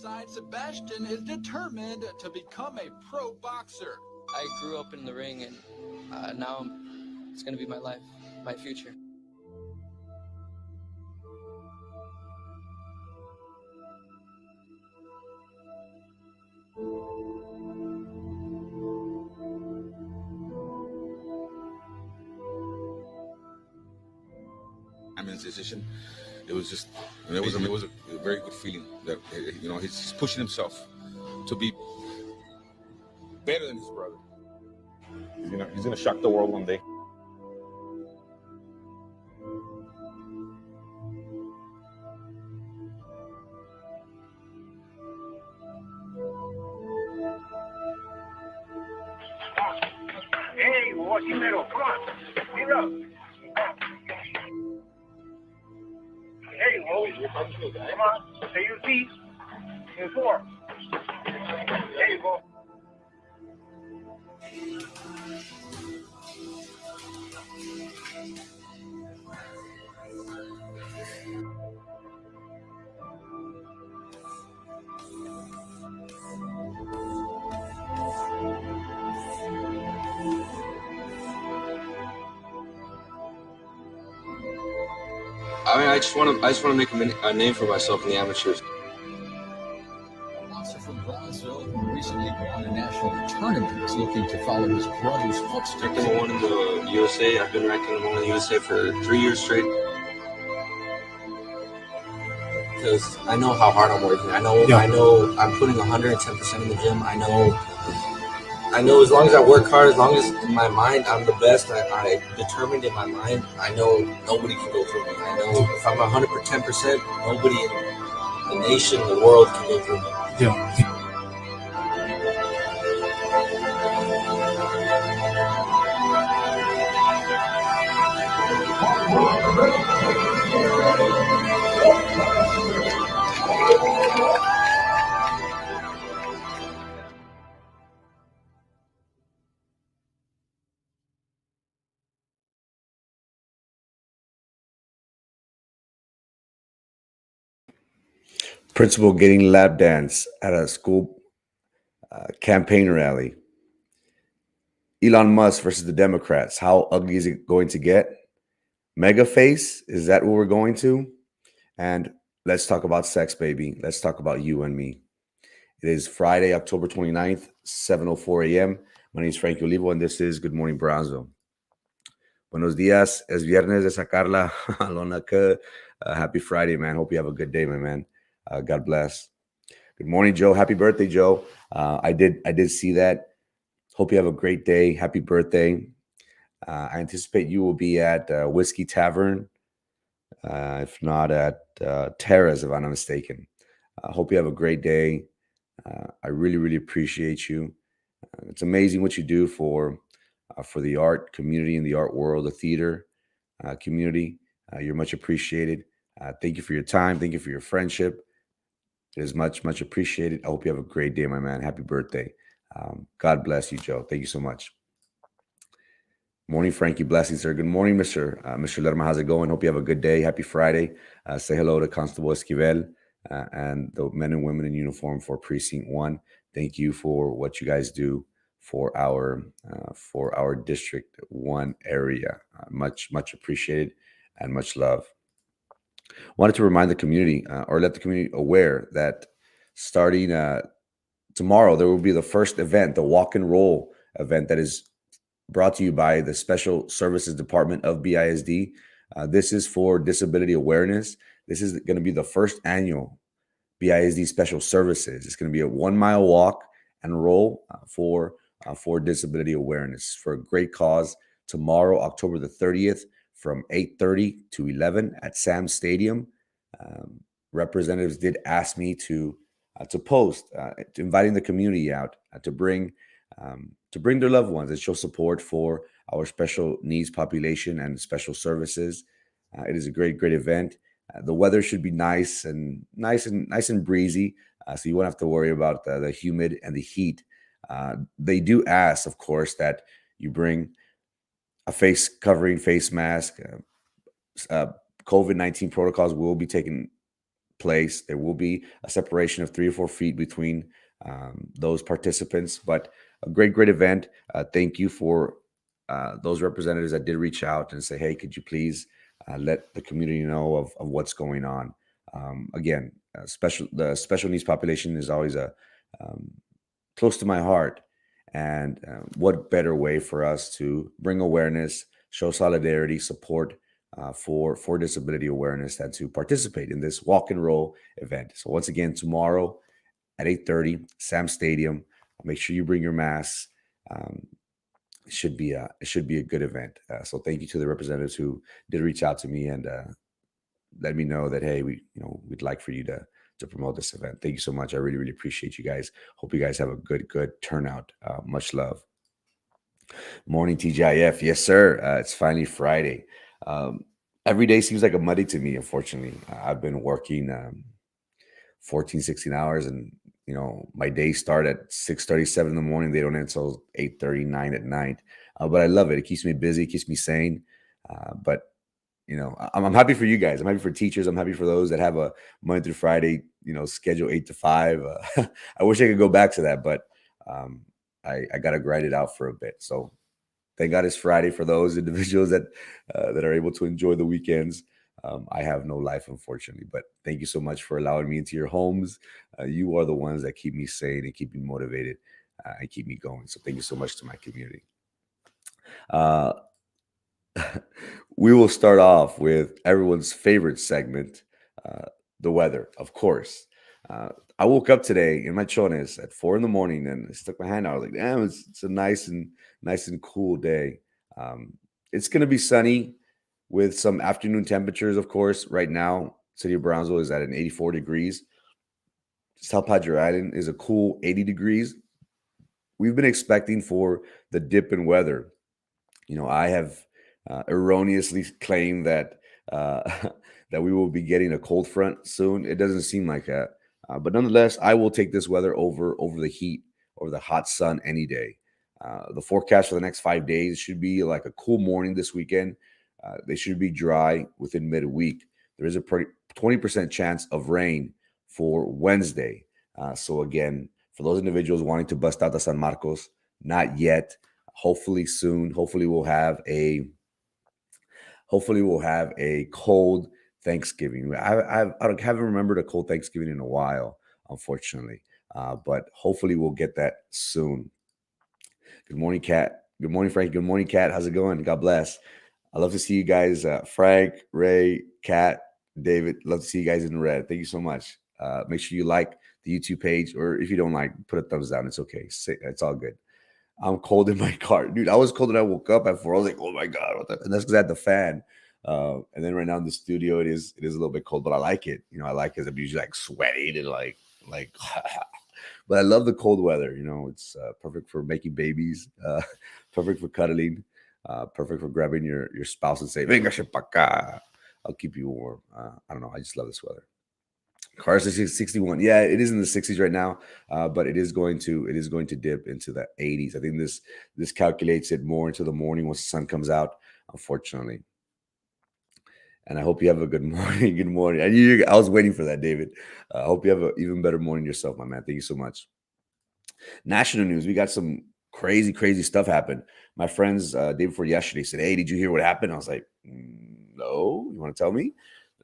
Besides, Sebastian is determined to become a pro boxer. I grew up in the ring, and now it's going to be my life, my future. I'm in his decision. It was just, it was a very good feeling that, you know, he's pushing himself to be better than his brother. He's gonna shock the world one day. Hey, what's your middle? Come on, get up. Hey, come on, say your seat. In 4. There you go. I mean, I just want to make a name for myself in the amateurs. A boxer from Brownsville who recently won a national tournament is looking to follow his brother's footsteps. Ranked number 1 in the USA. I've been ranked number 1 in the USA for 3 years straight. Because I know how hard I'm working. I know I'm putting 110% in the gym. I know as long as I work hard, as long as in my mind I'm the best, I determined in my mind, I know nobody can go through me. I know if I'm 110%, nobody in the nation, the world can go through me. Yeah. Principal getting lap dance at a school campaign rally. Elon Musk versus the Democrats. How ugly is it going to get? Mega face? Is that what we're going to? And let's talk about sex, baby. Let's talk about you and me. It is Friday, October 29th, 7:04 a.m. My name is Frankie Olivo, and this is Good Morning Brownsville. Buenos días. Es viernes de sacarla a lona. Happy Friday, man. Hope you have a good day, my man. God bless. Good morning, Joe. Happy birthday, Joe. I did see that. Hope you have a great day. Happy birthday. I anticipate you will be at Whiskey Tavern, if not at Terra's, if I'm not mistaken. Hope you have a great day. I really, really appreciate you. It's amazing what you do for the art community and the art world, the theater community. You're much appreciated. Thank you for your time. Thank you for your friendship. It is much, much appreciated. I hope you have a great day, my man. Happy birthday. God bless you, Joe. Thank you so much. Morning, Frankie. Blessings, sir. Good morning, Mr. Lerma. How's it going? Hope you have a good day. Happy Friday. Say hello to Constable Esquivel and the men and women in uniform for Precinct 1. Thank you for what you guys do for our District 1 area. Much, much appreciated and much love. Wanted to remind the community or let the community aware that starting tomorrow, there will be the first event, the walk and roll event that is brought to you by the Special Services Department of BISD. This is for disability awareness. This is going to be the first annual BISD Special Services. It's going to be a 1-mile walk and roll for disability awareness for a great cause tomorrow, October the 30th, from 8:30 to 11 at Sam's Stadium. Representatives did ask me to post, inviting the community out to bring to bring their loved ones and show support for our special needs population and special services. It is a great event. The weather should be nice and breezy, so you won't have to worry about the humid and the heat. They do ask, of course, that you bring a face covering, face mask. COVID-19 protocols will be taking place. There will be a separation of 3 or 4 feet between those participants, but a great event. Thank you for those representatives that did reach out and say, hey, could you please let the community know of what's going on? Again, the special needs population is always close to my heart. And what better way for us to bring awareness, show solidarity, support for disability awareness than to participate in this walk and roll event. So once again, tomorrow at 8:30, Sam Stadium. Make sure you bring your masks. It should be a good event. So thank you to the representatives who did reach out to me and let me know that, hey, we'd like for you to promote this event. Thank you so much. I really appreciate you guys. Hope you guys have a good turnout. Much love. Morning, TGIF. Yes, sir. It's finally Friday. Every day seems like a Monday to me, unfortunately. I've been working 14, 16 hours, and my days start at 6:37 in the morning. They don't end until 8:30, 9 at night. But I love it. It keeps me busy, keeps me sane. But I'm happy for you guys. I'm happy for teachers. I'm happy for those that have a Monday through Friday, schedule 8 to 5. I wish I could go back to that, but I got to grind it out for a bit. So thank God it's Friday for those individuals that are able to enjoy the weekends. I have no life, unfortunately, but thank you so much for allowing me into your homes. You are the ones that keep me sane and keep me motivated and keep me going. So thank you so much to my community. We will start off with everyone's favorite segment, the weather, of course. I woke up today in my chones at 4 a.m. and I stuck my hand out. I was like, damn, it's a nice and cool day. It's going to be sunny with some afternoon temperatures, of course. Right now, City of Brownsville is at an 84 degrees. South Padre Island is a cool 80 degrees. We've been expecting for the dip in weather. I have erroneously claimed that that we will be getting a cold front soon. It doesn't seem like that, but nonetheless, I will take this weather over the heat, over the hot sun any day. The forecast for the next 5 days should be like a cool morning this weekend. They should be dry within midweek. There is a 20% chance of rain for Wednesday. So again, for those individuals wanting to bust out the San Marcos, not yet. Hopefully soon. Hopefully we'll have a cold Thanksgiving. I haven't remembered a cold Thanksgiving in a while, unfortunately. But hopefully we'll get that soon. Good morning, Kat. Good morning, Frank. Good morning, Kat. How's it going? God bless. I love to see you guys, Frank, Ray, Kat, David. Love to see you guys in red. Thank you so much. Make sure you like the YouTube page, or if you don't like, put a thumbs down. It's okay. It's all good. I'm cold in my car. Dude, I was cold when I woke up at 4. I was like, oh my God. And that's because I had the fan. And then right now in the studio, it is a little bit cold, but I like it. I like it. I'm usually like sweating and like, but I love the cold weather. It's perfect for making babies, perfect for cuddling, perfect for grabbing your spouse and say, venga, pa acá. I'll keep you warm. I don't know. I just love this weather. Cars is 61. Yeah, it is in the 60s right now, but it is going to dip into the 80s. I think this calculates it more into the morning once the sun comes out, unfortunately. And I hope you have a good morning. Good morning. I was waiting for that, David. I hope you have an even better morning yourself, my man. Thank you so much. National news. We got some crazy stuff happen. My friends, day before yesterday, said, hey, did you hear what happened? I was like, no. You want to tell me?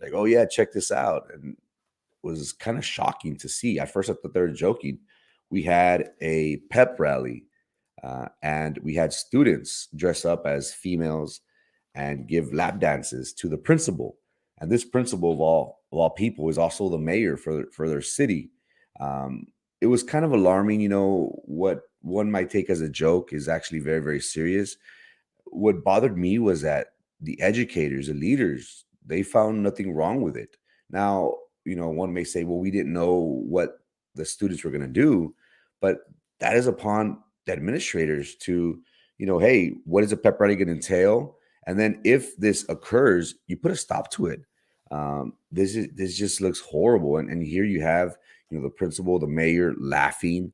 Like, oh, yeah, check this out. And was kind of shocking to see. At first, I thought they were joking. We had a pep rally, and we had students dress up as females and give lap dances to the principal. And this principal of all people is also the mayor for their city. It was kind of alarming. What one might take as a joke is actually very serious. What bothered me was that the educators, the leaders, they found nothing wrong with it. Now, one may say, well, we didn't know what the students were going to do, but that is upon the administrators to, hey, what is a pep rally going to entail? And then if this occurs, you put a stop to it. This just looks horrible. And here you have, the principal, the mayor laughing,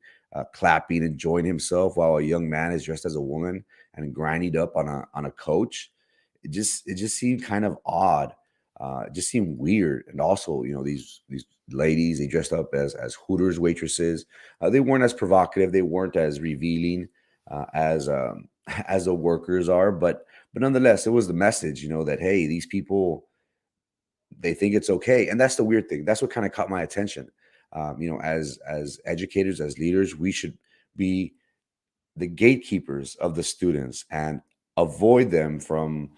clapping, enjoying himself while a young man is dressed as a woman and grinding up on a coach. It just seemed kind of odd. It just seemed weird. And also, these ladies, they dressed up as Hooters waitresses. They weren't as provocative. They weren't as revealing as as the workers are. But nonetheless, it was the message, that hey, these people, they think it's okay. And that's the weird thing. That's what kind of caught my attention. As educators, as leaders, we should be the gatekeepers of the students and avoid them from.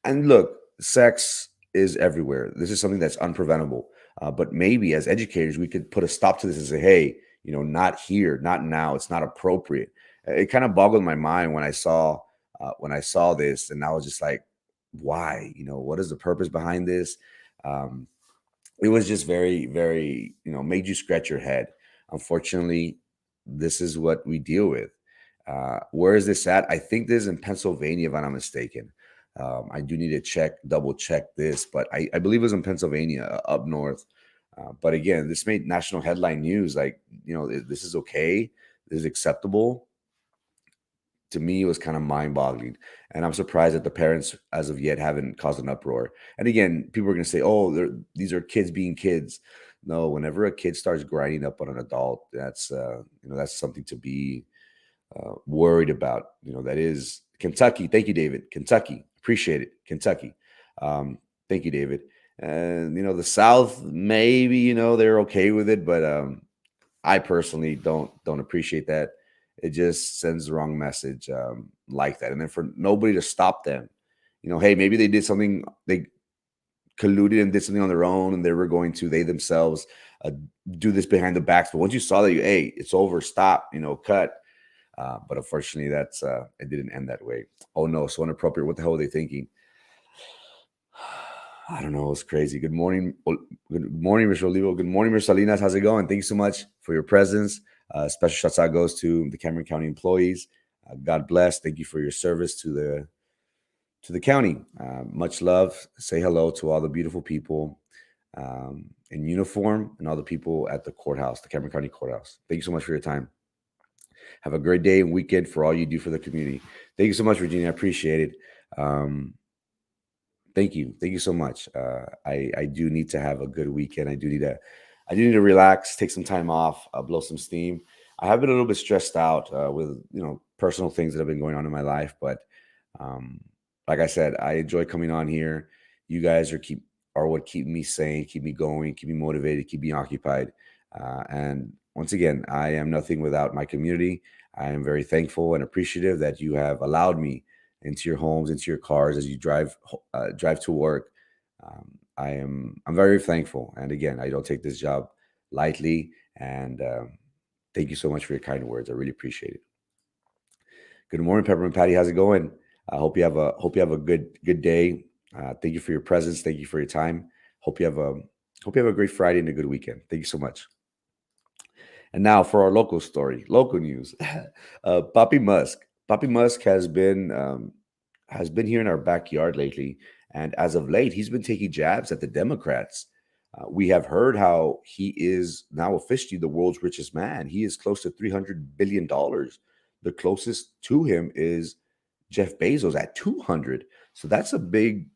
And look, sex is everywhere. This is something that's unpreventable. But maybe as educators, we could put a stop to this and say, hey, not here, not now. It's not appropriate. It kind of boggled my mind when I saw this, and I was just like, why? What is the purpose behind this? It was just very, very, made you scratch your head. Unfortunately, this is what we deal with. Where is this at? I think this is in Pennsylvania, if I'm not mistaken. I do need to double check this, but I believe it was in Pennsylvania, up north. But again, this made national headline news. Like, this is okay. This is acceptable. To me, it was kind of mind-boggling. And I'm surprised that the parents, as of yet, haven't caused an uproar. And again, people are going to say, oh, these are kids being kids. No, whenever a kid starts grinding up on an adult, that's something to be worried about. That is Kentucky. Thank you, David. Kentucky. Appreciate it. Kentucky. Thank you, David. And, the South, maybe, they're okay with it, but I personally don't appreciate that. It just sends the wrong message like that. And then for nobody to stop them, hey, maybe they did something, they colluded and did something on their own, and they themselves do this behind the backs. But once you saw that, hey, it's over, stop, cut. But unfortunately, it didn't end that way. Oh no, so inappropriate. What the hell are they thinking? I don't know. It's crazy. Good morning. Good morning, Mr. Olivo. Good morning, Mr. Salinas. How's it going? Thank you so much for your presence. Special shouts out goes to the Cameron County employees. God bless. Thank you for your service to the county. Much love. Say hello to all the beautiful people in uniform and all the people at the courthouse, the Cameron County courthouse. Thank you so much for your time. Have a great day and weekend for all you do for the community. Thank you so much, Virginia. I appreciate it. Thank you. Thank you so much. I do need to have a good weekend. I do need to relax, take some time off, blow some steam. I have been a little bit stressed out with personal things that have been going on in my life, but like I said, I enjoy coming on here. You guys are what keep me sane, keep me going, keep me motivated, keep me occupied. And once again, I am nothing without my community. I am very thankful and appreciative that you have allowed me into your homes, into your cars as you drive to work. I'm very thankful. And again, I don't take this job lightly. And thank you so much for your kind words. I really appreciate it. Good morning, Peppermint Patty. How's it going? I hope you have a good day. Thank you for your presence. Thank you for your time. Hope you have a great Friday and a good weekend. Thank you so much. And now for our local story, local news. Papi Musk has been here in our backyard lately, and as of late, he's been taking jabs at the Democrats. We have heard how he is now officially the world's richest man. He is close to $300 billion. The closest to him is Jeff Bezos at 200. So that's a big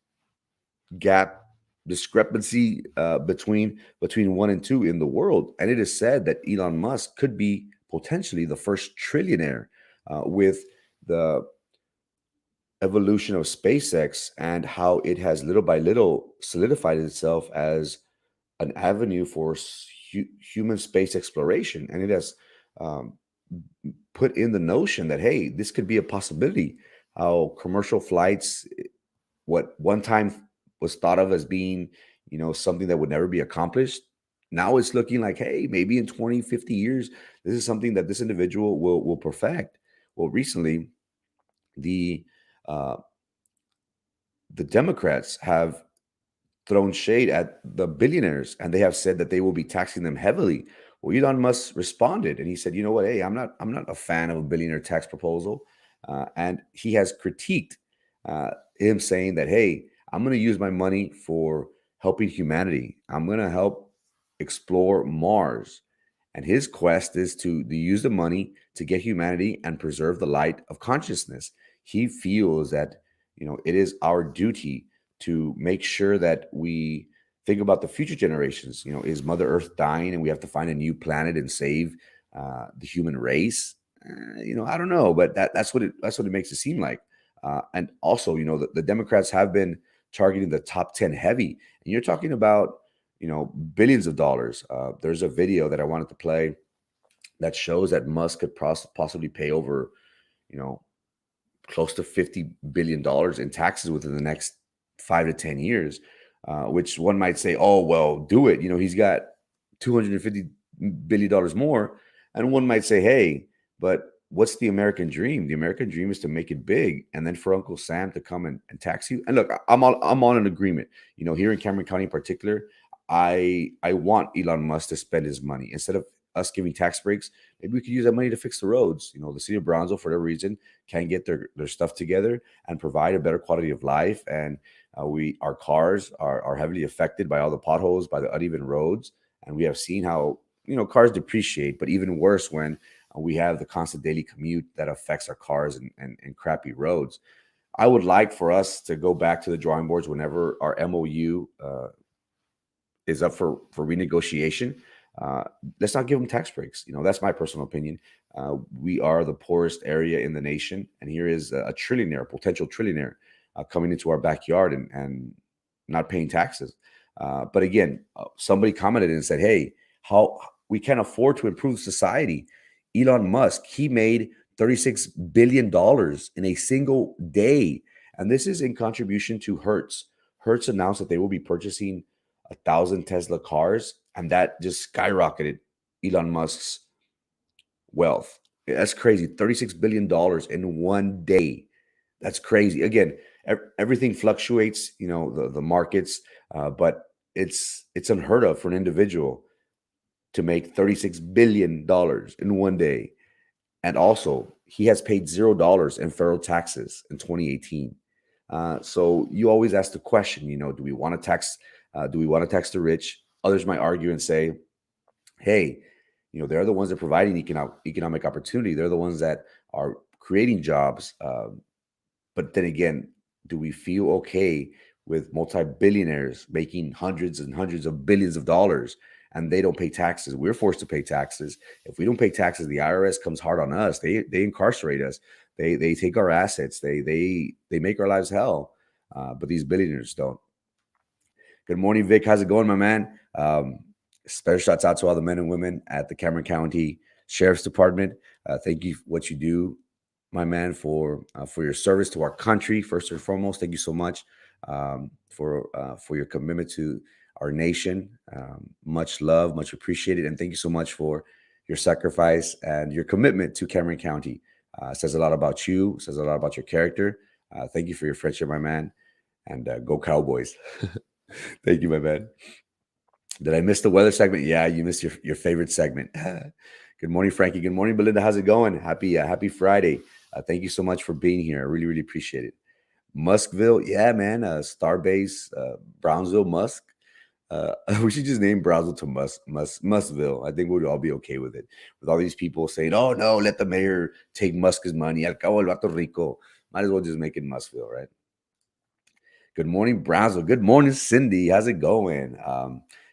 gap, discrepancy between 1 and 2 in the world. And it is said that Elon Musk could be potentially the first trillionaire with the evolution of SpaceX and how it has little by little solidified itself as an avenue for human space exploration. And it has put in the notion that, hey, this could be a possibility. How commercial flights, what one time was thought of as being, something that would never be accomplished, now it's looking like, hey, maybe in 20, 50 years, this is something that this individual will perfect. Well, recently, the Democrats have thrown shade at the billionaires, and they have said that they will be taxing them heavily. Well, Elon Musk responded, and he said, "You know what? Hey, I'm not a fan of a billionaire tax proposal," and he has critiqued him, saying that, "Hey, I'm going to use my money for helping humanity. I'm going to help explore Mars." And his quest is to use the money to get humanity and preserve the light of consciousness. He feels that it is our duty to make sure that we think about the future generations. Is Mother Earth dying, and we have to find a new planet and save the human race? I don't know, but that's what it makes it seem like. And also, the Democrats have been targeting the top 10 heavy, and you're talking about billions of dollars. There's a video that I wanted to play that shows that Musk could possibly pay over, you know, close to $50 billion in taxes within the next 5 to 10 years, which one might say, oh, well, do it. He's got $250 billion more. And one might say, hey, but what's the American dream? The American dream is to make it big, and then for Uncle Sam to come and tax you. And look, I'm on an agreement. Here in Cameron County in particular, I want Elon Musk to spend his money instead of us giving tax breaks. Maybe we could use that money to fix the roads. The city of Brownsville, for whatever reason, can get their stuff together and provide a better quality of life. And our cars are heavily affected by all the potholes, by the uneven roads. And we have seen how, cars depreciate, but even worse when we have the constant daily commute that affects our cars and crappy roads. I would like for us to go back to the drawing boards whenever our MOU is up for renegotiation. Let's not give them tax breaks. That's my personal opinion. We are the poorest area in the nation, and here is a trillionaire, a potential trillionaire, coming into our backyard and not paying taxes. But again, somebody commented and said, hey, how we can't afford to improve society. Elon Musk, he made $36 billion in a single day. And this is in contribution to Hertz. Hertz announced that they will be purchasing 1,000 Tesla cars, and that just skyrocketed Elon Musk's wealth. That's crazy. $36 billion in one day. That's crazy. Again, everything fluctuates, the markets, but it's unheard of for an individual to make $36 billion in one day. And also, he has paid $0 in federal taxes in 2018. So you always ask the question, do we want to tax? Do we want to tax the rich? Others might argue and say, hey, they're the ones that are providing economic opportunity. They're the ones that are creating jobs. But then again, do we feel okay with multi-billionaires making hundreds and hundreds of billions of dollars and they don't pay taxes? We're forced to pay taxes. If we don't pay taxes, the IRS comes hard on us. They incarcerate us. They take our assets. They make our lives hell. But these billionaires don't. Good morning, Vic. How's it going, my man? Special shouts out to all the men and women at the Cameron County Sheriff's Department. Thank you for what you do, my man, for your service to our country. First and foremost, thank you so much for your commitment to our nation. Much love, much appreciated, and thank you so much for your sacrifice and your commitment to Cameron County. Says a lot about you. Says a lot about your character. Thank you for your friendship, my man, and go Cowboys. Thank you, my man. Did I miss the weather segment? Yeah, you missed your favorite segment. Good morning, Frankie. Good morning, Belinda. How's it going? Happy Friday. Thank you so much for being here. I really, really appreciate it. Muskville, yeah, man. Starbase, Brownsville, Musk. We should just name Brownsville to Muskville. I think we'd all be okay with it. With all these people saying, "Oh no, let the mayor take Musk's money. Al cabo el vato rico." Might as well just make it Muskville, right? Good morning, Brownsville. Good morning, Cindy. How's it going?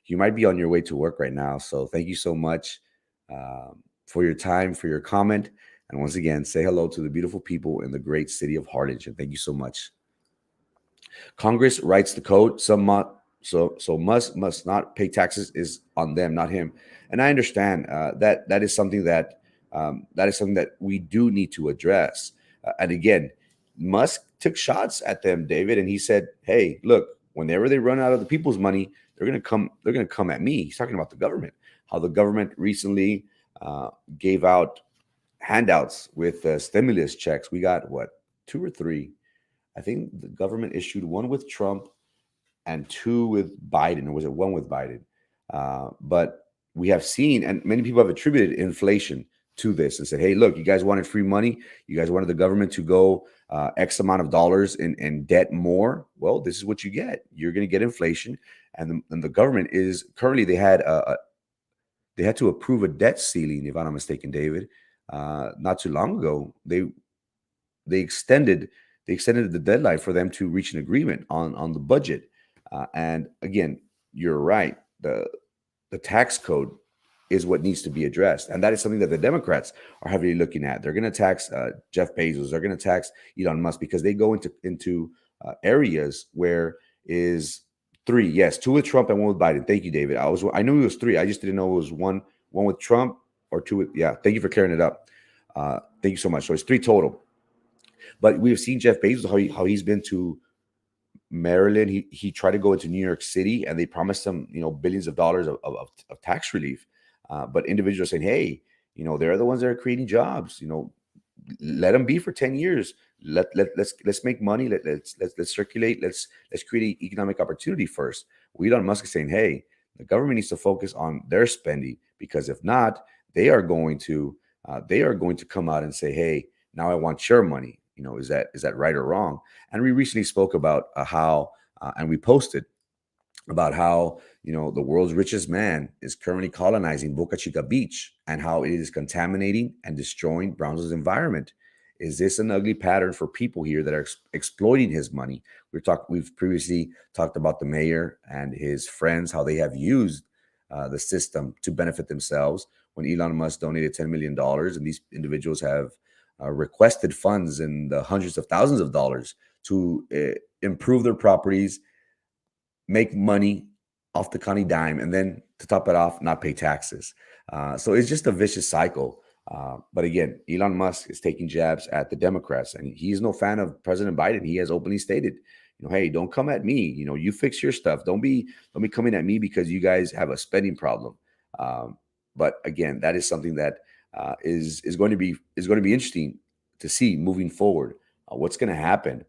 You might be on your way to work right now, so thank you so much for your time, for your comment, and once again, say hello to the beautiful people in the great city of Harlingen. Thank you so much. Congress writes the code. So must not pay taxes is on them, not him. And I understand that is something that we do need to address. And again, Musk took shots at them, David, and he said, "Hey, look, whenever they run out of the people's money, they're going to come at me." He's talking about the government. How the government recently gave out handouts with stimulus checks. We got what, 2 or 3? I think the government issued one with Trump and 2 with Biden, or was it 1 with Biden? But we have seen, and many people have attributed inflation to this and said, hey, look, you guys wanted free money. You guys wanted the government to go X amount of dollars in debt more. Well, this is what you get. You're going to get inflation. And the government is currently, they had to approve a debt ceiling, if I'm not mistaken, David, not too long ago. They extended the deadline for them to reach an agreement on the budget. And again, you're right. The tax code is what needs to be addressed. And that is something that the Democrats are heavily looking at. They're going to tax Jeff Bezos. They're going to tax Elon Musk because they go into areas where is three. Yes, two with Trump and one with Biden. Thank you, David. I knew it was three. I just didn't know it was one with Trump or two with, yeah. Thank you for clearing it up. Thank you so much. So it's three total. But we've seen Jeff Bezos, how he's been to Maryland. He tried to go into New York City, and they promised him, billions of dollars of tax relief. But individuals saying, hey, they're the ones that are creating jobs. Let them be for 10 years. Let's make money. Let's circulate. Let's create economic opportunity first. Well, Elon Musk is saying, hey, the government needs to focus on their spending, because if not, they are going to come out and say, hey, now I want your money. Is that right or wrong? And we recently spoke about how, and we posted about how, the world's richest man is currently colonizing Boca Chica Beach, and how it is contaminating and destroying Brownsville's environment. Is this an ugly pattern for people here that are exploiting his money? We've previously talked about the mayor and his friends, how they have used the system to benefit themselves. When Elon Musk donated $10 million, and these individuals have requested funds in the hundreds of thousands of dollars to improve their properties, make money off the county dime, and then to top it off, not pay taxes. So it's just a vicious cycle. But again, Elon Musk is taking jabs at the Democrats, and he is no fan of President Biden. He has openly stated, hey, don't come at me. You fix your stuff. Don't be coming at me because you guys have a spending problem. But again, that is something that is going to be interesting to see moving forward. What's going to happen?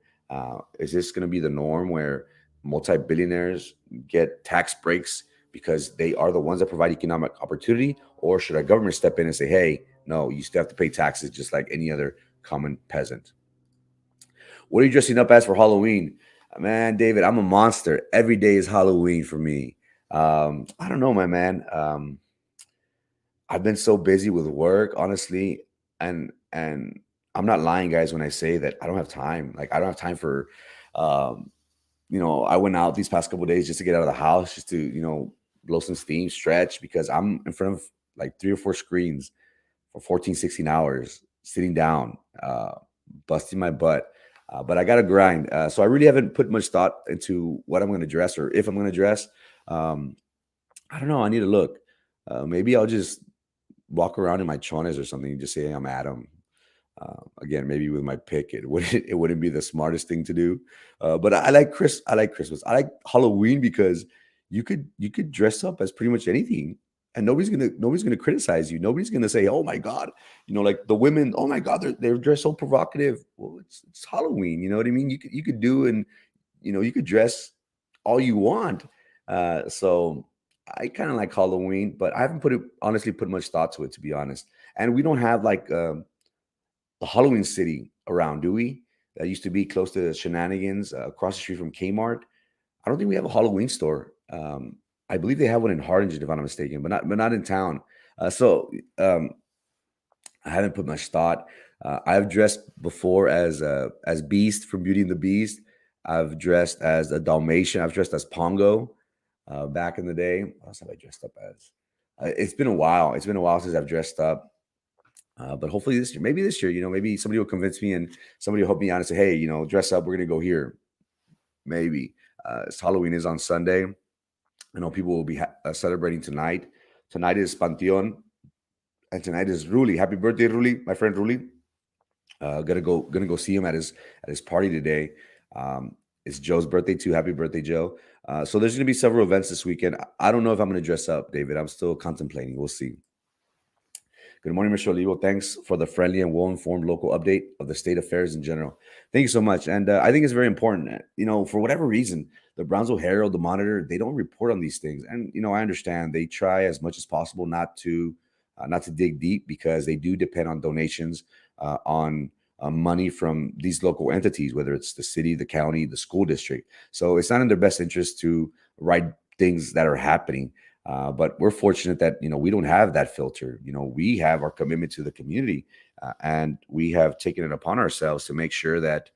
Is this going to be the norm where multi-billionaires get tax breaks because they are the ones that provide economic opportunity? Or should our government step in and say, hey, no, you still have to pay taxes just like any other common peasant? What are you dressing up as for Halloween? Man, David, I'm a monster. Every day is Halloween for me. I don't know, my man. I've been so busy with work, honestly, and I'm not lying, guys, when I say that I don't have time. Like, I don't have time for, I went out these past couple of days just to get out of the house, just to, blow some steam, stretch, because I'm in front of like 3 or 4 screens for 14, 16 hours, sitting down, busting my butt. But I got to grind. So I really haven't put much thought into what I'm going to dress, or if I'm going to dress. I don't know. I need to look. Maybe I'll just walk around in my chones or something and just say, hey, I'm Adam. Again, maybe with my pick, it wouldn't be the smartest thing to do. But I like Christmas. I like Halloween because you could dress up as pretty much anything, and nobody's gonna criticize you. Nobody's gonna say, oh my God, like the women, oh my God, they're dressed so provocative. Well, it's Halloween. You know what I mean? You could do, and you could dress all you want. So I kind of like Halloween, but I haven't honestly put much thought to it, to be honest. And we don't have like the Halloween city around, do we? That used to be close to Shenanigans, across the street from Kmart. I don't think we have a Halloween store. I believe they have one in Harlingen, if I'm not mistaken, but not in town. So I haven't put much thought. I've dressed before as Beast from Beauty and the Beast. I've dressed as a Dalmatian. I've dressed as Pongo back in the day. What else have I dressed up as? It's been a while. It's been a while since I've dressed up. But hopefully this year, maybe somebody will convince me, and somebody will help me out and say, hey, dress up. We're going to go here. Maybe. Halloween is on Sunday. I know people will be celebrating tonight. Tonight is Panteon, and tonight is Ruli. Happy birthday, Ruli, my friend Ruli. Gonna go see him at his party today. It's Joe's birthday too. Happy birthday, Joe. So there's gonna be several events this weekend. I don't know if I'm gonna dress up, David. I'm still contemplating. We'll see. Good morning, Mr. Olivo. Thanks for the friendly and well-informed local update of the state affairs in general. Thank you so much. And I think it's very important. For whatever reason, the Brownsville Herald, the Monitor, they don't report on these things. And I understand they try as much as possible not to dig deep, because they do depend on donations, on money from these local entities, whether it's the city, the county, the school district. So it's not in their best interest to write things that are happening. But we're fortunate that we don't have that filter. We have our commitment to the community, and we have taken it upon ourselves to make sure that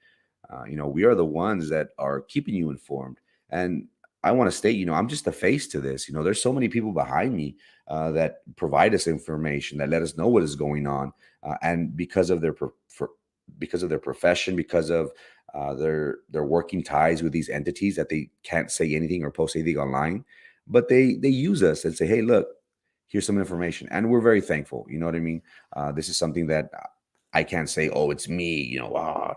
we are the ones that are keeping you informed. And I want to state, I'm just a face to this. There's so many people behind me that provide us information, that let us know what is going on, and because of their profession, because of their working ties with these entities, that they can't say anything or post anything online, but they use us and say, hey, look, here's some information, and we're very thankful. You know what I mean? This is something that I can't say, oh, it's me. No.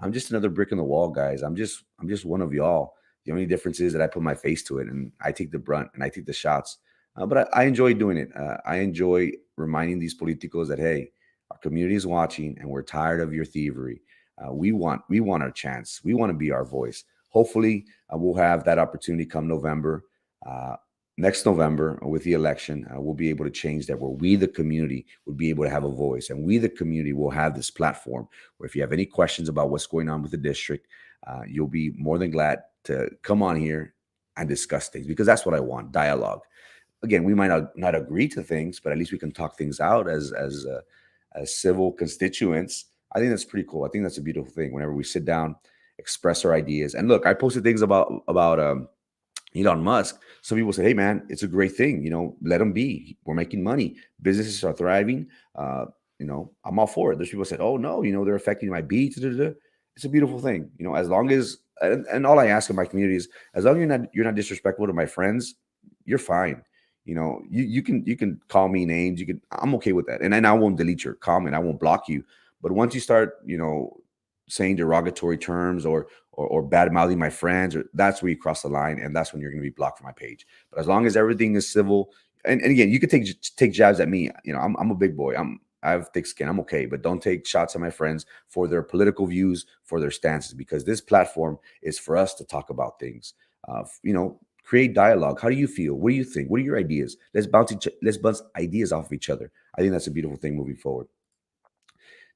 I'm just another brick in the wall, guys. I'm just one of y'all. The only difference is that I put my face to it, and I take the brunt and I take the shots. But I enjoy doing it. I enjoy reminding these politicos that, hey, our community is watching, and we're tired of your thievery. We want our chance. We want to be our voice. Hopefully, we'll have that opportunity come November. Next November, with the election, we'll be able to change that, where we, the community, would be able to have a voice, and we, the community, will have this platform where if you have any questions about what's going on with the district, you'll be more than glad to come on here and discuss things, because that's what I want: dialogue. Again, we might not agree to things, but at least we can talk things out as civil constituents. I think that's pretty cool. I think that's a beautiful thing. Whenever we sit down, express our ideas, and look, I posted things about Elon Musk. Some people say, hey, man, it's a great thing. Let him be. We're making money. Businesses are thriving. I'm all for it. There's people that said, oh, no, they're affecting my beats. It's a beautiful thing. As long as, and all I ask in my community is, as long as you're not disrespectful to my friends, you're fine. You can call me names. I'm okay with that. And then I won't delete your comment. I won't block you. But once you start, saying derogatory terms or bad mouthing my friends, that's where you cross the line, and that's when you're going to be blocked from my page. But as long as everything is civil, and again, you could take jabs at me. I'm a big boy. I have thick skin. I'm okay, but don't take shots at my friends for their political views, for their stances, because this platform is for us to talk about things. Create dialogue. How do you feel? What do you think? What are your ideas? Let's bounce ideas off of each other. I think that's a beautiful thing moving forward.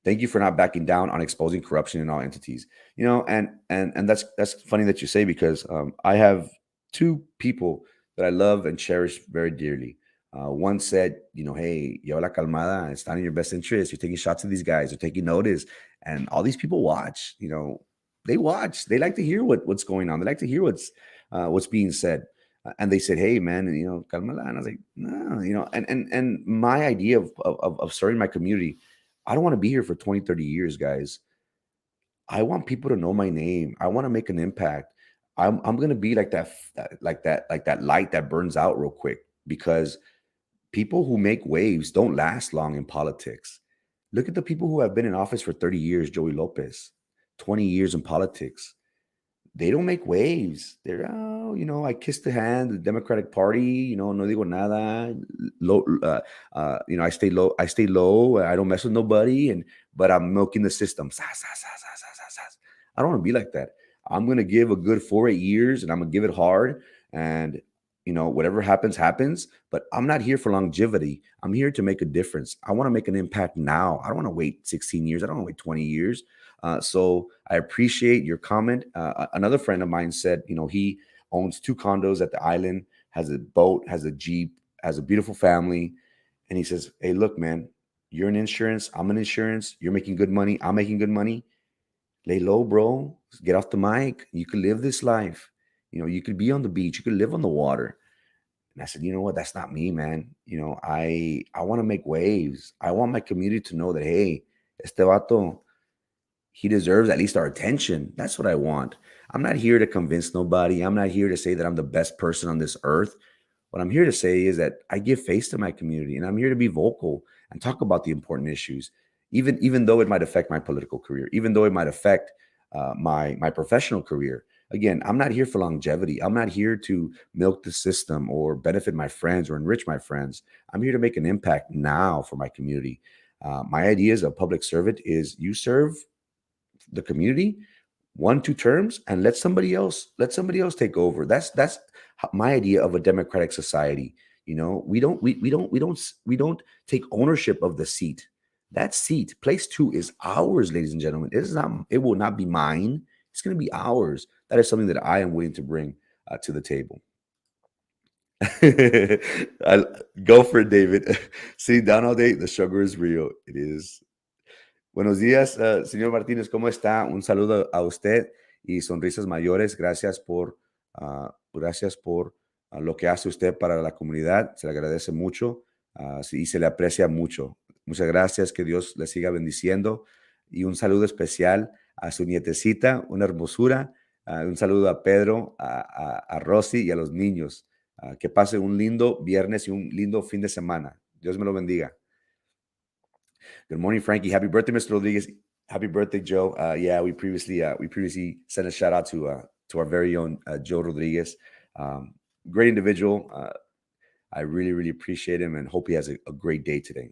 Thank you for not backing down on exposing corruption in all entities. And that's funny that you say, because I have two people that I love and cherish very dearly. One said, hey, yo la calmada, it's not in your best interest. You're taking shots at these guys. They're taking notice, and all these people watch. They watch. They like to hear what's going on. They like to hear what's being said. And they said, hey, man, calmala. And I was like, no, and my idea of serving my community, I don't want to be here for 20, 30 years, guys. I want people to know my name. I want to make an impact. I'm going to be like that light that burns out real quick, because people who make waves don't last long in politics. Look at the people who have been in office for 30 years, Joey Lopez, 20 years in politics. They don't make waves. They're, I kissed the hand of the Democratic Party, no digo nada. Low, I stay low. I don't mess with nobody, but I'm milking the system. I don't want to be like that. I'm going to give a good 4 or 8 years, and I'm going to give it hard. And, whatever happens, happens. But I'm not here for longevity. I'm here to make a difference. I want to make an impact now. I don't want to wait 16 years. I don't want to wait 20 years. So I appreciate your comment. Another friend of mine said, he owns 2 condos at the island, has a boat, has a Jeep, has a beautiful family. And he says, hey, look, man, you're in insurance. I'm in insurance. You're making good money. I'm making good money. Lay low, bro. Get off the mic. You could live this life. You could be on the beach. You could live on the water. And I said, you know what? That's not me, man. I want to make waves. I want my community to know that, hey, este vato, he deserves at least our attention. That's what I want. I'm not here to convince nobody. I'm not here to say that I'm the best person on this earth. What I'm here to say is that I give face to my community, and I'm here to be vocal and talk about the important issues, even though it might affect my political career, even though it might affect my professional career. Again, I'm not here for longevity. I'm not here to milk the system or benefit my friends or enrich my friends. I'm here to make an impact now for my community. My idea as a public servant is you serve the community 1-2 terms and let somebody else take over. That's my idea of a democratic society. You know, we don't take ownership of the seat. That seat, place 2, is ours, ladies and gentlemen. It will not be mine. It's going to be ours. That is something that I am willing to bring to the table. Go for it, David. Sitting down all day, the struggle is real. It is. Buenos días, señor Martínez, ¿cómo está? Un saludo a usted y sonrisas mayores. Gracias por lo que hace usted para la comunidad. Se le agradece mucho y se le aprecia mucho. Muchas gracias, que Dios le siga bendiciendo. Y un saludo especial a su nietecita, una hermosura. Un saludo a Pedro, a Rosy y a los niños. Que pase un lindo viernes y un lindo fin de semana. Dios me lo bendiga. Good morning, Frankie. Happy birthday, Mr. Rodriguez. Happy birthday, Joe. Yeah, we previously sent a shout out to our very own Joe Rodriguez. Great individual. I really, really appreciate him and hope he has a great day today.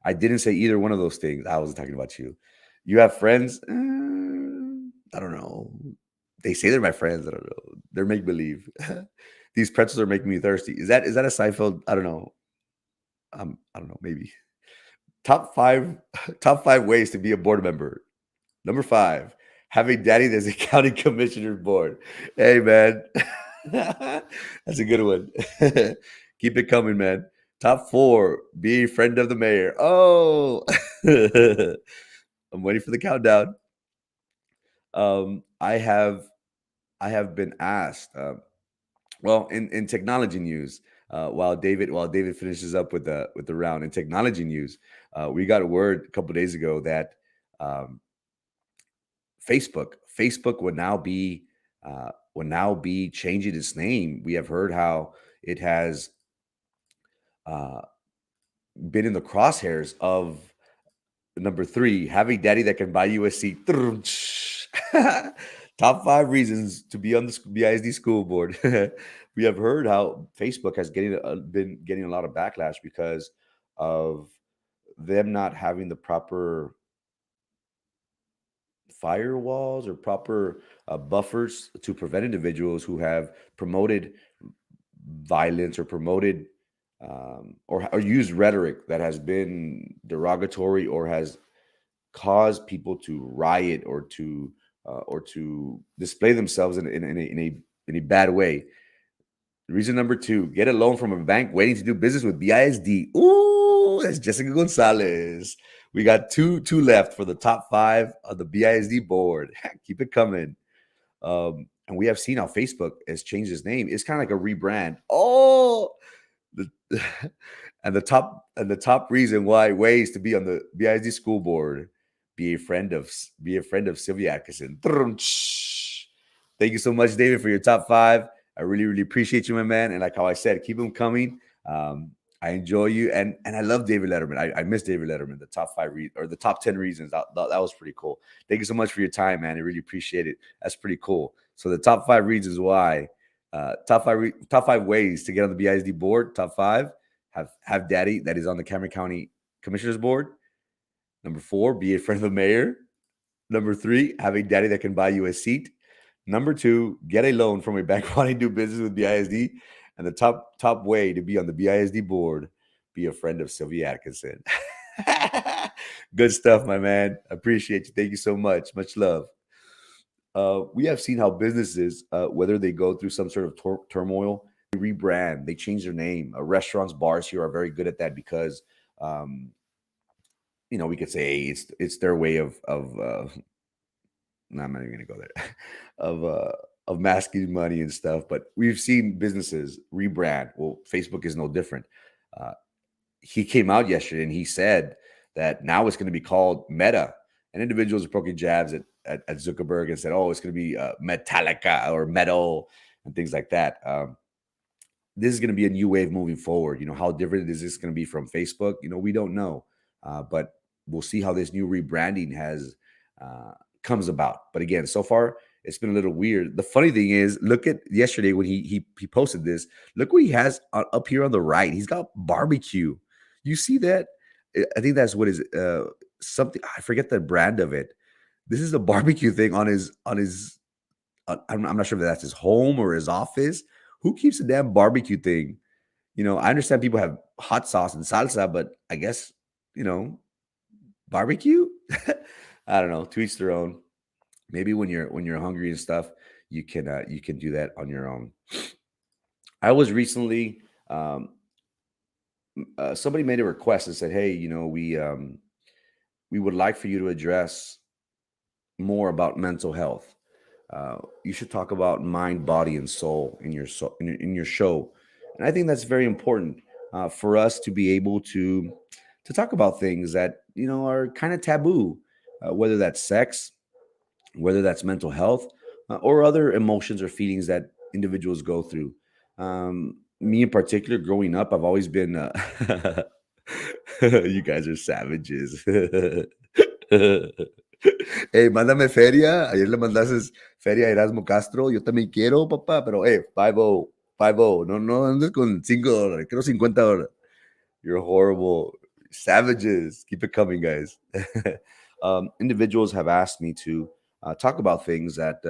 I didn't say either one of those things. I wasn't talking about you. You have friends? I don't know. They say they're my friends. I don't know. They're make believe. These pretzels are making me thirsty. Is that a Seinfeld? I don't know. I don't know. Maybe. Top five ways to be a board member. Number 5, have a daddy that's a county commissioner's board. Hey, man. That's a good one. Keep it coming, man. Top 4, be a friend of the mayor. Oh, I'm waiting for the countdown. I have been asked, well, in technology news, while David finishes up with the round in technology news, we got a word a couple of days ago that Facebook would now be changing its name. We have heard how it has been in the crosshairs of number 3, have a daddy that can buy you a seat. Top 5 reasons to be on the BISD school board. We have heard how Facebook has been getting a lot of backlash because of them not having the proper firewalls or proper buffers to prevent individuals who have promoted violence or promoted or used rhetoric that has been derogatory or has caused people to riot or to display themselves in a bad way. Reason number 2, get a loan from a bank waiting to do business with BISD. Ooh, that's Jessica Gonzalez. We got two left for the top 5 of the BISD board. Keep it coming. And we have seen how Facebook has changed its name. It's kind of like a rebrand. Oh, and the top reason why ways to be on the BISD school board. Be a friend of Sylvia Atkinson. Thank you so much, David, for your top 5. I really, really appreciate you, my man. And like how I said, keep them coming. I enjoy you, and I love David Letterman. I miss David Letterman. The top 5 or the top 10 reasons. That was pretty cool. Thank you so much for your time, man. I really appreciate it. That's pretty cool. So the top 5 reasons why, top 5 ways to get on the BISD board. Top 5, have daddy that is on the Cameron County Commissioners Board. Number 4, be a friend of the mayor. Number 3, have a daddy that can buy you a seat. Number 2, get a loan from a bank wanting to do business with BISD. And the top way to be on the BISD board, be a friend of Sylvia Atkinson. Good stuff, my man. I appreciate you. Thank you so much. Much love. We have seen how businesses, whether they go through some sort of turmoil, they rebrand, they change their name. Restaurants, bars here are very good at that because, we could say, hey, it's their way of no, I'm not even going to go there, of masking money and stuff. But we've seen businesses rebrand. Well, Facebook is no different. He came out yesterday and he said that now it's going to be called Meta. And individuals are poking jabs at Zuckerberg and said, oh, it's going to be Metallica or Metal and things like that. This is going to be a new wave moving forward. How different is this going to be from Facebook? We don't know. But we'll see how this new rebranding comes about. But again, so far, it's been a little weird. The funny thing is, look at yesterday when he posted this. Look what he has up here on the right. He's got barbecue. You see that? I think that's what is something. I forget the brand of it. this is a barbecue thing on his. I'm not sure if that's his home or his office. Who keeps a damn barbecue thing? I understand people have hot sauce and salsa, but I guess barbecue. I don't know. To each their own. Maybe when you're hungry and stuff, you can do that on your own. I was recently somebody made a request and said, "Hey, we would like for you to address more about mental health. You should talk about mind, body, and soul in your show." And I think that's very important for us to be able to talk about things that are kind of taboo, whether that's sex, whether that's mental health, or other emotions or feelings that individuals go through. Me in particular, growing up, I've always been. You guys are savages. Hey, mándame feria. Ayer le mandaste feria a Erasmo Castro. Yo también quiero, papá. Pero, hey, 50, 50. No, no andes con $5. Quiero $50. You're horrible. Savages. Keep it coming, guys. Individuals have asked me to talk about things that,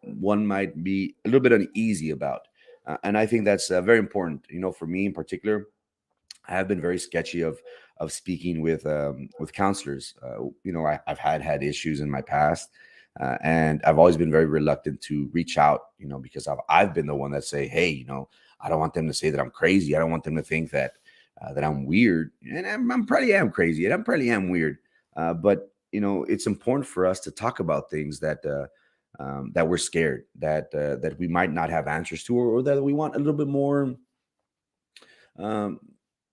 one might be a little bit uneasy about. And I think that's very important. For me in particular, I have been very sketchy of speaking with counselors. I've had issues in my past, and I've always been very reluctant to reach out. Because I've been the one that say, hey, I don't want them to say that I'm crazy. I don't want them to think that I'm weird, and I'm probably am crazy, and I probably am weird. But it's important for us to talk about things that we're scared that we might not have answers to, or that we want a little bit um,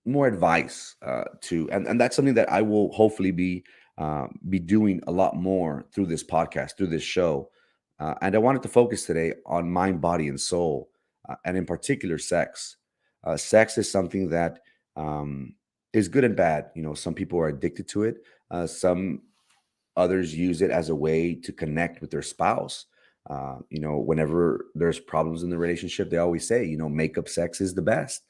more advice to, and that's something that I will hopefully be doing a lot more through this podcast, through this show. And I wanted to focus today on mind, body, and soul, and in particular, sex. Sex is something that is good and bad. Some people are addicted to it. Some others use it as a way to connect with their spouse. Whenever there's problems in the relationship, they always say, makeup sex is the best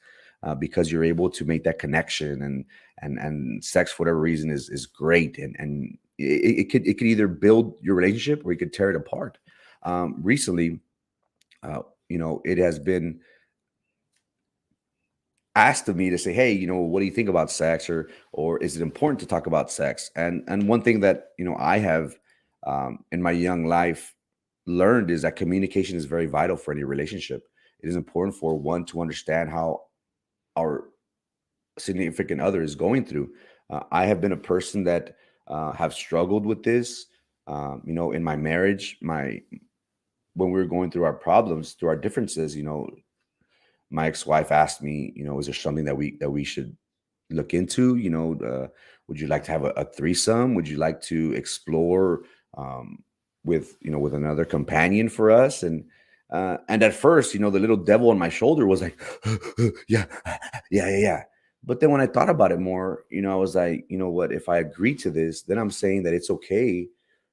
because you're able to make that connection, and sex for whatever reason is great, and it could either build your relationship or it could tear it apart. Recently, it has been asked of me to say, hey, what do you think about sex, or is it important to talk about sex? And one thing that I have in my young life learned is that communication is very vital for any relationship. It is important for one to understand how our significant other is going through. I have been a person that have struggled with this. In my marriage, when we were going through our problems, through our differences, my ex-wife asked me, is there something that we should look into? Would you like to have a threesome? Would you like to explore with another companion for us? And at first, the little devil on my shoulder was like, yeah, yeah, yeah, yeah. But then when I thought about it more, I was like, you know what? If I agree to this, then I'm saying that it's okay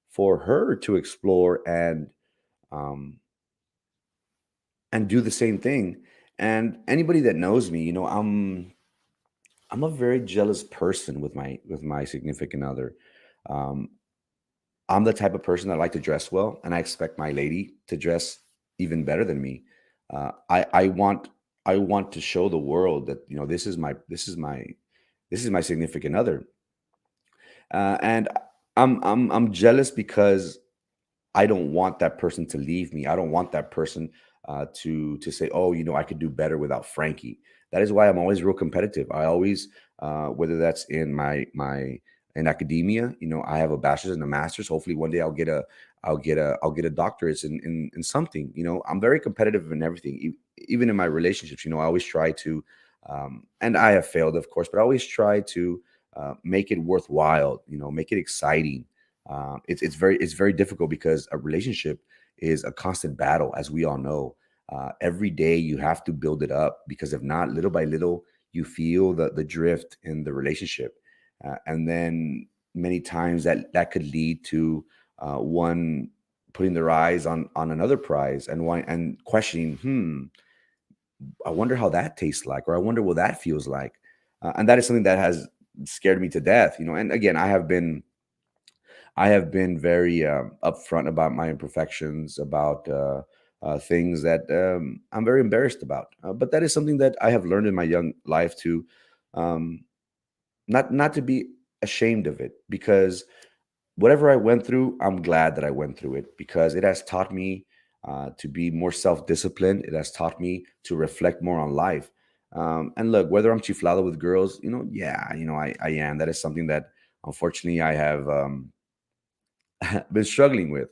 for her to explore um, and do the same thing. And anybody that knows me, I'm a very jealous person with my significant other. Um, I'm the type of person that like to dress well, and I expect my lady to dress even better than me. I want to show the world that this is my significant other, and I'm jealous because I don't want that person to leave me. I don't want that person to say, "Oh, I could do better without Frankie." That is why I'm always real competitive. I always, whether that's in academia, I have a bachelor's and a master's. Hopefully, one day I'll get a doctorate in something. I'm very competitive in everything, even in my relationships. I always try to, and I have failed, of course, but I always try to make it worthwhile. Make it exciting. It's very difficult because a relationship is a constant battle, as we all know. Every day you have to build it up, because if not, little by little, you feel the drift in the relationship, and then many times that could lead to one putting their eyes on another prize, and questioning, I wonder how that tastes like, or I wonder what that feels like, and that is something that has scared me to death. And again, I have been very upfront about my imperfections, about things that I'm very embarrassed about. But that is something that I have learned in my young life to um, not to be ashamed of it, because whatever I went through, I'm glad that I went through it, because it has taught me to be more self-disciplined. It has taught me to reflect more on life. And look, whether I'm chiflado with girls, yeah, I am. That is something that unfortunately I have been struggling with.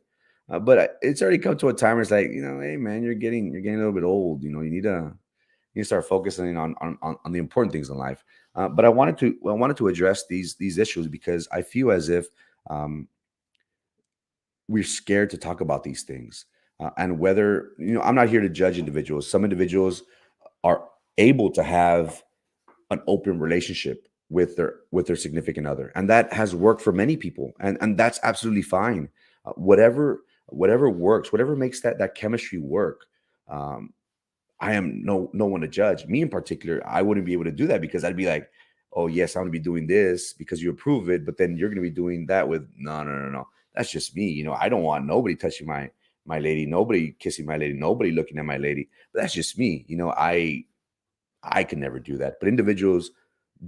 It's already come to a time where it's like, hey man, you're getting a little bit old. You need to start focusing on the important things in life. But I wanted to address these issues because I feel as if um, we're scared to talk about these things. And whether, I'm not here to judge individuals. Some individuals are able to have an open relationship with their significant other, and that has worked for many people, and that's absolutely fine. Whatever works, whatever makes that chemistry work. Um, I am no one to judge. Me in particular, I wouldn't be able to do that because I'd be like, oh yes, I'm gonna be doing this because you approve it, but then you're gonna be doing that with no, no, no, no. That's just me. I don't want nobody touching my lady, nobody kissing my lady, nobody looking at my lady. But that's just me. I can never do that. But individuals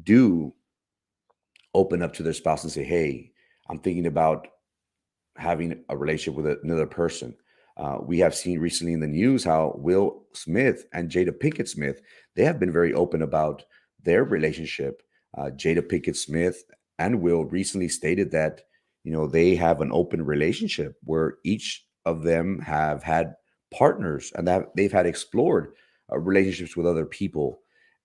do open up to their spouse and say, hey, I'm thinking about having a relationship with another person. We have seen recently in the news how Will Smith and Jada Pinkett Smith, they have been very open about their relationship. Jada Pinkett Smith and Will recently stated that, they have an open relationship where each of them have had partners and that they've had explored relationships with other people.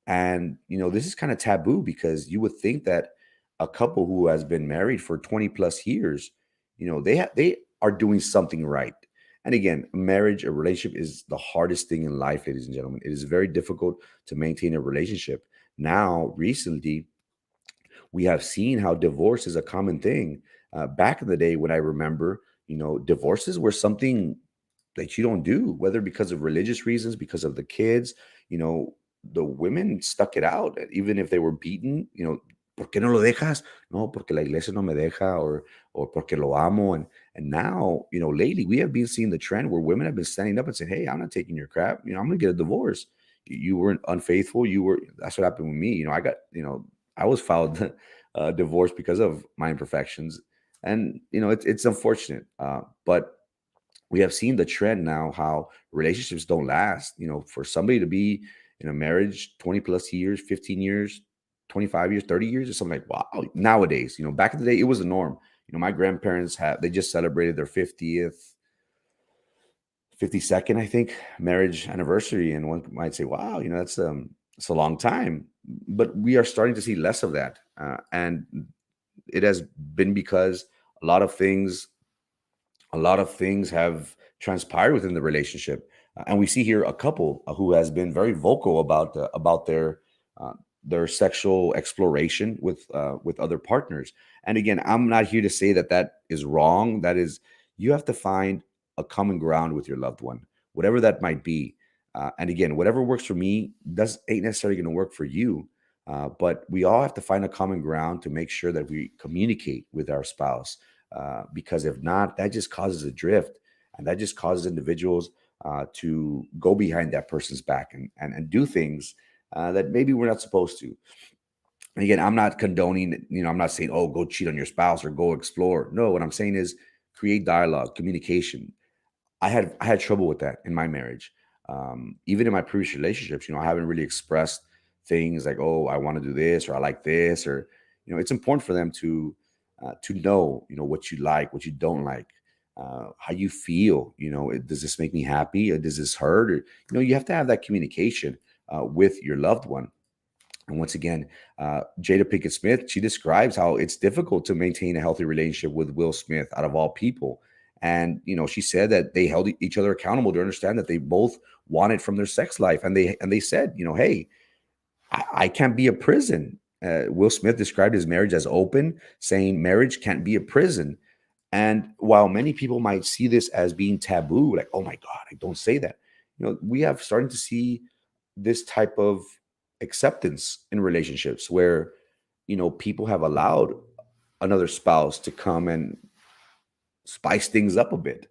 And, this is kind of taboo because you would think that a couple who has been married for 20 plus years, they are doing something right. And again, marriage, a relationship is the hardest thing in life, ladies and gentlemen. It is very difficult to maintain a relationship. Now, recently, we have seen how divorce is a common thing. Back in the day, when I remember, divorces were something that you don't do, whether because of religious reasons, because of the kids. The women stuck it out, even if they were beaten. ¿Por qué no lo dejas? No, porque la iglesia no me deja, or porque lo amo. And now, lately we have been seeing the trend where women have been standing up and saying, hey, I'm not taking your crap. I'm gonna get a divorce. You weren't unfaithful. That's what happened with me. I was filed divorce because of my imperfections. And it's unfortunate. But we have seen the trend now how relationships don't last. For somebody to be in a marriage 20 plus years, 15 years, 25 years, 30 years, or something like, wow. Nowadays, back in the day, it was the norm. My grandparents they just celebrated their 50th, 52nd, I think, marriage anniversary. And one might say, wow, it's a long time. But we are starting to see less of that. And it has been because a lot of things a lot of things have transpired within the relationship. And we see here a couple who has been very vocal about uh, their sexual exploration with other partners. And again, I'm not here to say that that is wrong. That is, you have to find a common ground with your loved one, whatever that might be. And again, whatever works for me does ain't necessarily going to work for you. But we all have to find a common ground to make sure that we communicate with our spouse, because if not, that just causes a drift, and that just causes individuals to go behind that person's back and do things that maybe we're not supposed to. And again, I'm not condoning, I'm not saying, oh, go cheat on your spouse or go explore. No, what I'm saying is create dialogue, communication. I had trouble with that in my marriage. Even in my previous relationships, I haven't really expressed things like, "Oh, I want to do this," or "I like this," or it's important for them to know, what you like, what you don't like, how you feel. Does this make me happy? Or does this hurt? Or you have to have that communication with your loved one. And once again, Jada Pinkett Smith, she describes how it's difficult to maintain a healthy relationship with Will Smith out of all people. And, she said that they held each other accountable to understand that they both wanted from their sex life. And they said, hey, I can't be a prison. Will Smith described his marriage as open, saying marriage can't be a prison. And while many people might see this as being taboo, like, oh my God, I don't say that. We have starting to see this type of acceptance in relationships where, people have allowed another spouse to come spice things up a bit.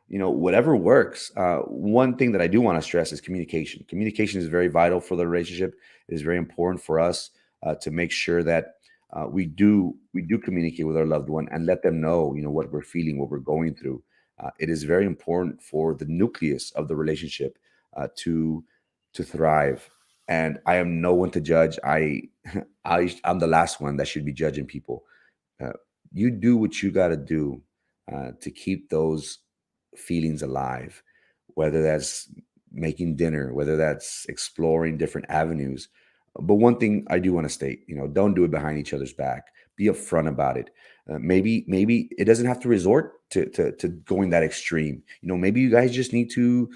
Whatever works. One thing that I do want to stress is communication. Communication is very vital for the relationship. It is very important for us to make sure that we do communicate with our loved one and let them know, what we're feeling, what we're going through. It is very important for the nucleus of the relationship to thrive. And I am no one to judge. I'm the last one that should be judging people. Uh, you do what you got to do to keep those feelings alive, whether that's making dinner, whether that's exploring different avenues. But one thing I do want to state, don't do it behind each other's back. Be upfront about it. Maybe it doesn't have to resort to going that extreme. Maybe you guys just need to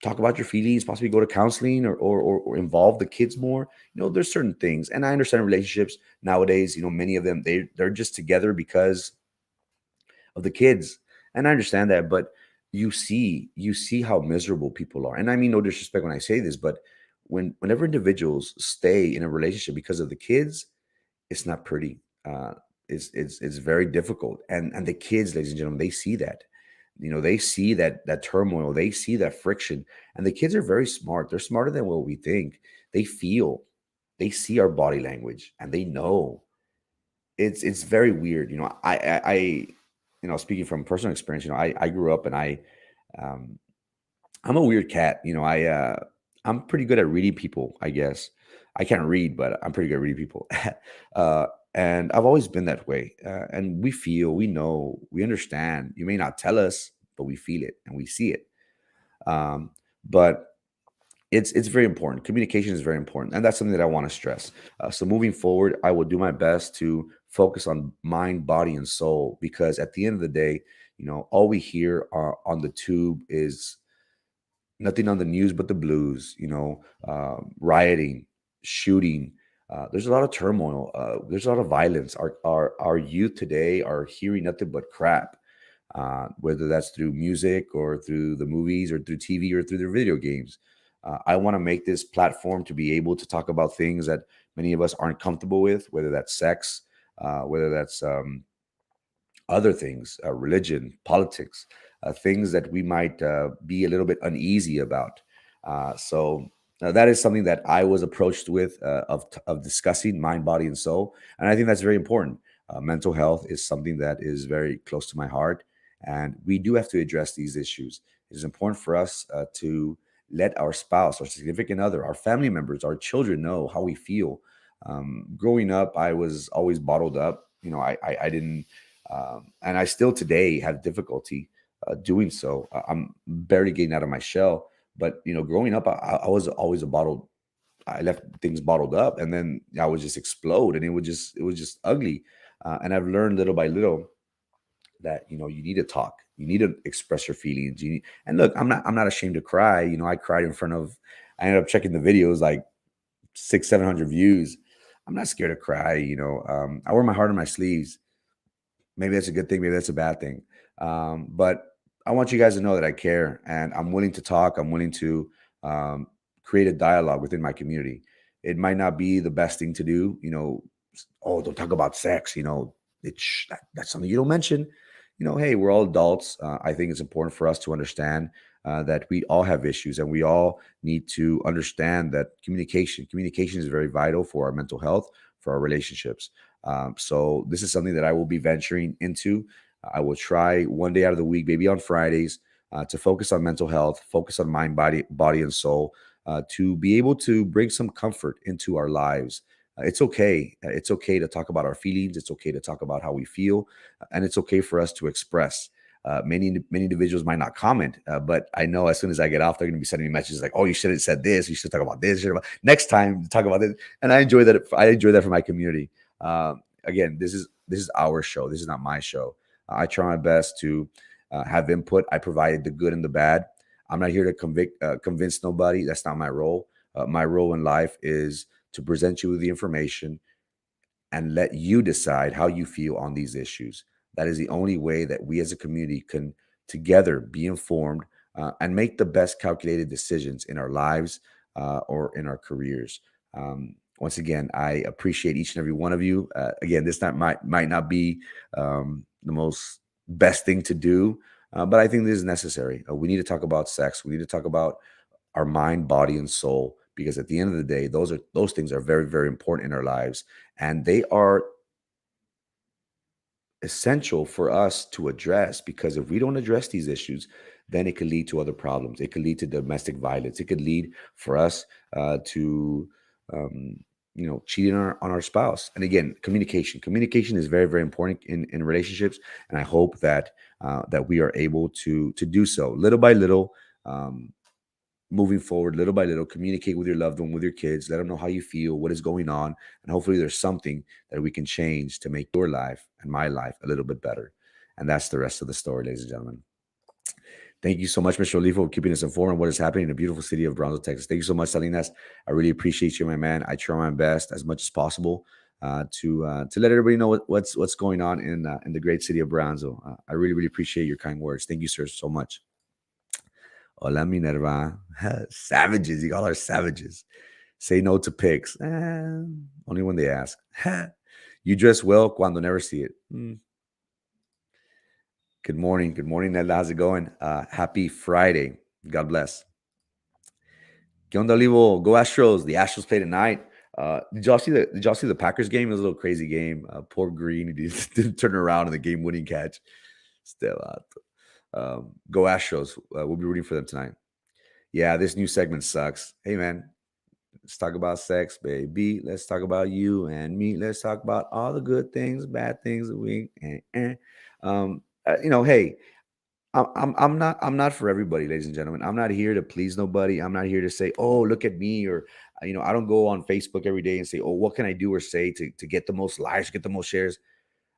talk about your feelings, possibly go to counseling or involve the kids more. There's certain things, and I understand relationships nowadays. Many of them they're just together because of the kids, and I understand that. But you see how miserable people are, and I mean no disrespect when I say this, but whenever individuals stay in a relationship because of the kids, it's not pretty. It's very difficult, and the kids, ladies and gentlemen, they see that. They see that turmoil, they see that friction, and the kids are very smart. They're smarter than what we think. They feel, they see our body language, and they know. It's very weird. Speaking from personal experience, I grew up and um, I'm a weird cat. I'm pretty good at reading people, I guess. I can't read, but I'm pretty good at reading people. uh, and I've always been that way. And we feel, we know, we understand. You may not tell us, but we feel it and we see it. Um, but it's very important. Communication is very important, and that's something that I want to stress. So moving forward, I will do my best to focus on mind, body, and soul, because at the end of the day, all we hear on the tube is nothing on the news but the blues. Rioting, shooting. There's a lot of turmoil. There's a lot of violence. Our youth today are hearing nothing but crap, whether that's through music or through the movies or through TV or through their video games. I want to make this platform to be able to talk about things that many of us aren't comfortable with, whether that's sex, whether that's other things, religion, politics, things that we might be a little bit uneasy about. So that is something that I was approached with of discussing mind, body, and soul, and I think that's very important. Mental health is something that is very close to my heart, and we do have to address these issues. It is important for us to let our spouse, our significant other, our family members, our children know how we feel. Growing up, I was always bottled up. I didn't and I still today have difficulty doing so. I'm barely getting out of my shell. But growing up, I was always a bottled. I left things bottled up, and then I would just explode, and it was just ugly. And I've learned little by little that you need to talk, you need to express your feelings. And look, I'm not ashamed to cry. I cried in front of. I ended up checking the videos, like 600-700 views. I'm not scared to cry. I wear my heart on my sleeves. Maybe that's a good thing. Maybe that's a bad thing. But I want you guys to know that I care, and I'm willing to talk. I'm willing to um, create a dialogue within my community. It might not be the best thing to do. Oh, don't talk about sex. That's something you don't mention. Hey, we're all adults. I think it's important for us to understand that we all have issues, and we all need to understand that communication is very vital for our mental health, for our relationships. So this is something that I will be venturing into. I will try one day out of the week, maybe on Fridays, to focus on mental health, focus on mind, body, and soul, to be able to bring some comfort into our lives. It's okay. It's okay to talk about our feelings. It's okay to talk about how we feel, and it's okay for us to express. Many individuals might not comment, but I know as soon as I get off, they're going to be sending me messages like, "Oh, you should have said this. You should talk about this. Next time, talk about this." And I enjoy that. I enjoy that for my community. Again, this is our show. This is not my show. I try my best to have input. I provide the good and the bad. I'm not here to convince nobody. That's not my role. My role in life is to present you with the information and let you decide how you feel on these issues. That is the only way that we as a community can together be informed and make the best calculated decisions in our lives or in our careers. Once again, I appreciate each and every one of you. Again, this might not be the most best thing to do, but I think this is necessary. We need to talk about sex. We need to talk about our mind, body, and soul, because at the end of the day, those things are very, very important in our lives, and they are essential for us to address, because if we don't address these issues, then it could lead to other problems. It could lead to domestic violence. It could lead for us to um, cheating on our spouse. And again, communication is very, very important in relationships, and I hope that that we are able to do so little by little, moving forward, little by little. Communicate with your loved one, with your kids. Let them know how you feel, what is going on, and hopefully there's something that we can change to make your life and my life a little bit better. And that's the rest of the story, ladies and gentlemen. Thank you so much, Mr. Olivo, for keeping us informed on what is happening in the beautiful city of Brownsville, Texas. Thank you so much, Salinas. I really appreciate you, my man. I try my best as much as possible to let everybody know what's going on in the great city of Brownsville. I really, really appreciate your kind words. Thank you, sir, so much. Hola, Minerva. Savages. You all are savages. Say no to pics. Only when they ask. You dress well cuando never see it. Good morning. Good morning, Nelda. How's it going? Happy Friday. God bless. ¿Qué onda, Olivo? Go Astros. The Astros play tonight. Did y'all see the Packers game? It was a little crazy game. Poor Green, he didn't turn around in the game-winning catch. Still, go Astros. We'll be rooting for them tonight. Yeah, this new segment sucks. Hey, man, let's talk about sex, baby. Let's talk about you and me. Let's talk about all the good things, bad things that we. Hey, I'm not for everybody, ladies and gentlemen. I'm not here to please nobody. I'm not here to say, oh, look at me, or I don't go on Facebook every day and say, oh, what can I do or say to get the most likes, get the most shares.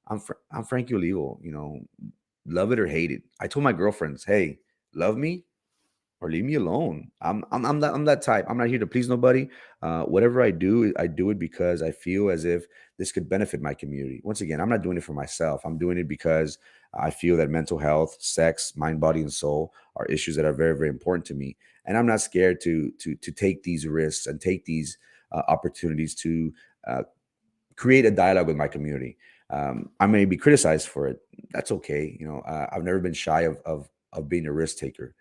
I'm Frankie Olivo. Love it or hate it. I told my girlfriends, hey, love me or leave me alone. I'm that type. I'm not here to please nobody. Whatever I do it because I feel as if this could benefit my community. Once again, I'm not doing it for myself. I'm doing it because I feel that mental health, sex, mind, body, and soul are issues that are very, very important to me. And I'm not scared to take these risks and take these opportunities to create a dialogue with my community. I may be criticized for it. That's okay. I've never been shy of being a risk taker.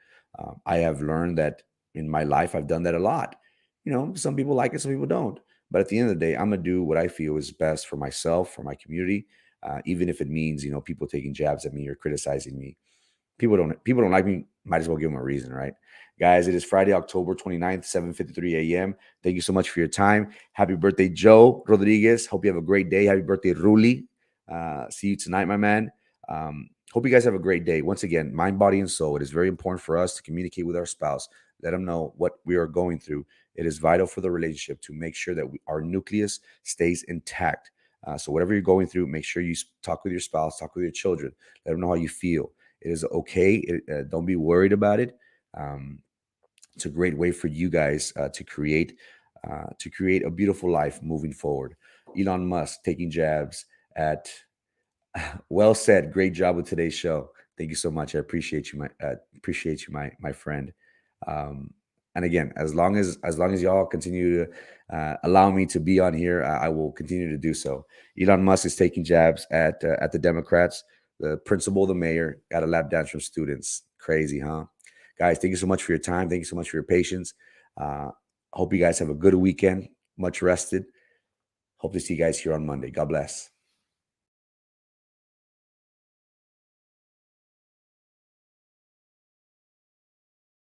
I have learned that in my life, I've done that a lot. Some people like it, some people don't. But at the end of the day, I'm gonna do what I feel is best for myself, for my community, even if it means people taking jabs at me or criticizing me. People don't like me. Might as well give them a reason, right? Guys, it is Friday, October 29th, 7:53 a.m. Thank you so much for your time. Happy birthday, Joe Rodriguez. Hope you have a great day. Happy birthday, Ruli. See you tonight, my man. Hope you guys have a great day. Once again, mind, body, and soul. It is very important for us to communicate with our spouse. Let them know what we are going through. It is vital for the relationship to make sure that our nucleus stays intact. So whatever you're going through, make sure you talk with your spouse, talk with your children. Let them know how you feel. It is okay. Don't be worried about it. It's a great way for you guys to create a beautiful life moving forward. Elon Musk taking jabs at. Well said. Great job with today's show. Thank you so much. I appreciate you, my friend. And again, as long as y'all continue to allow me to be on here, I will continue to do so. Elon Musk is taking jabs at the Democrats. The principal, the mayor, got a lap dance from students. Crazy, huh? Guys, thank you so much for your time. Thank you so much for your patience. Hope you guys have a good weekend. Much rested. Hope to see you guys here on Monday. God bless.